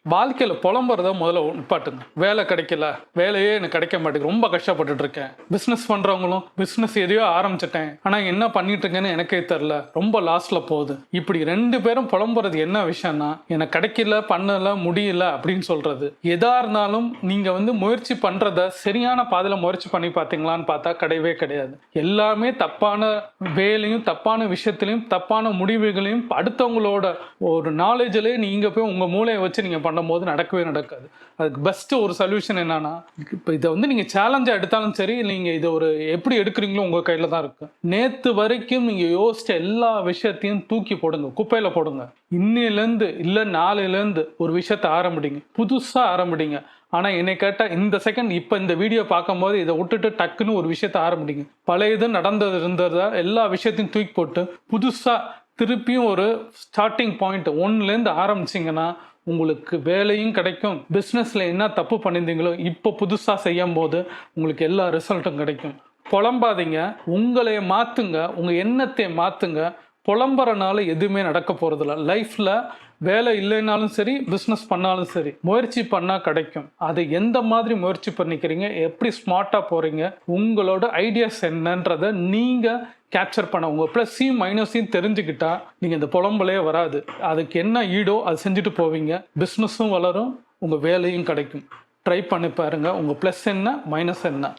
வாழ்க்கையில் புலம்புறத முதல்ல நிப்பாட்டுங்க. வேலை கிடைக்கல, வேலையே எனக்கு கிடைக்க மாட்டேங்குது, ரொம்ப கஷ்டப்பட்டுட்டு இருக்கேன். பிஸ்னஸ் பண்ணுறவங்களும் பிஸ்னஸ் எதையோ ஆரம்பிச்சிட்டேன், ஆனால் என்ன பண்ணிட்டு இருக்கேன்னு எனக்கே தெரில, ரொம்ப லாஸ்ட்டில் போகுது. இப்படி 2 பேரும் புலம்புறது என்ன விஷயம்னா, எனக்கு கிடைக்கல, பண்ணல, முடியல அப்படின்னு சொல்கிறது. எதாக இருந்தாலும் நீங்கள் முயற்சி பண்ணுறத சரியான பாதையில் முயற்சி பண்ணி பார்த்தீங்களான்னு பார்த்தா கிடையவே கிடையாது. எல்லாமே தப்பான வேலையும் தப்பான விஷயத்துலையும் தப்பான முடிவுகளையும் அடுத்தவங்களோட ஒரு நாலேஜிலே நீங்கள் போய் உங்கள் மூளையை வச்சு நீங்கள் பண்ணும்போது நடக்கவே நடக்காது. அதுக்கு பெஸ்ட்டு ஒரு சொல்யூஷன் என்னன்னா, இப்போ இதை நீங்கள் சேலஞ்சாக எடுத்தாலும் சரி, நீங்கள் இதை ஒரு எப்படி எடுக்கிறீங்களோ உங்கள் கையில் தான் இருக்குது. நேற்று வரைக்கும் நீங்கள் யோசித்த எல்லா விஷயத்தையும் தூக்கி போடுங்க, குப்பையில் போடுங்க. இன்னிலேருந்து இல்லை நாளையிலேருந்து ஒரு விஷயத்தை ஆரம்பிடிங்க, புதுசாக ஆரம்பிடிங்க. ஆனால் என்னை கேட்டால் இந்த செகண்ட் இப்போ இந்த வீடியோ பார்க்கும்போது இதை விட்டுட்டு டக்குன்னு ஒரு விஷயத்தை ஆரம்பிடிங்க. பழைய இது நடந்தது இருந்ததா எல்லா விஷயத்தையும் தூக்கி போட்டு புதுசாக திருப்பியும் ஒரு ஸ்டார்டிங் பாயிண்ட் 1லேருந்து ஆரம்பிச்சிங்கன்னா உங்களுக்கு வேலையும் கிடைக்கும். பிஸ்னஸில் என்ன தப்பு பண்ணியிருந்தீங்களோ இப்போ புதுசாக செய்யும் போது உங்களுக்கு எல்லா ரிசல்ட்டும் கிடைக்கும். புலம்பாதீங்க, உங்களை மாற்றுங்க, உங்கள் எண்ணத்தை மாற்றுங்க. புலம்புறனால எதுவுமே நடக்க போகிறதில்ல. லைஃப்பில் வேலை இல்லைனாலும் சரி, பிஸ்னஸ் பண்ணாலும் சரி, முயற்சி பண்ணால் கிடைக்கும். அதை எந்த மாதிரி முயற்சி பண்ணிக்கிறீங்க, எப்படி ஸ்மார்ட்டாக போகிறீங்க, உங்களோட ஐடியாஸ் என்னன்றதை நீங்கள் கேப்சர் பண்ண, உங்கள் ப்ளஸ்ஸையும் மைனஸையும் தெரிஞ்சுக்கிட்டா நீங்கள் இந்த புலம்பலே வராது. அதுக்கு என்ன ஈடோ அது செஞ்சுட்டு போவீங்க. பிஸ்னஸும் வளரும், உங்கள் வேலையும் கிடைக்கும். ட்ரை பண்ணி பாருங்கள். உங்கள் ப்ளஸ் என்ன, மைனஸ் என்ன.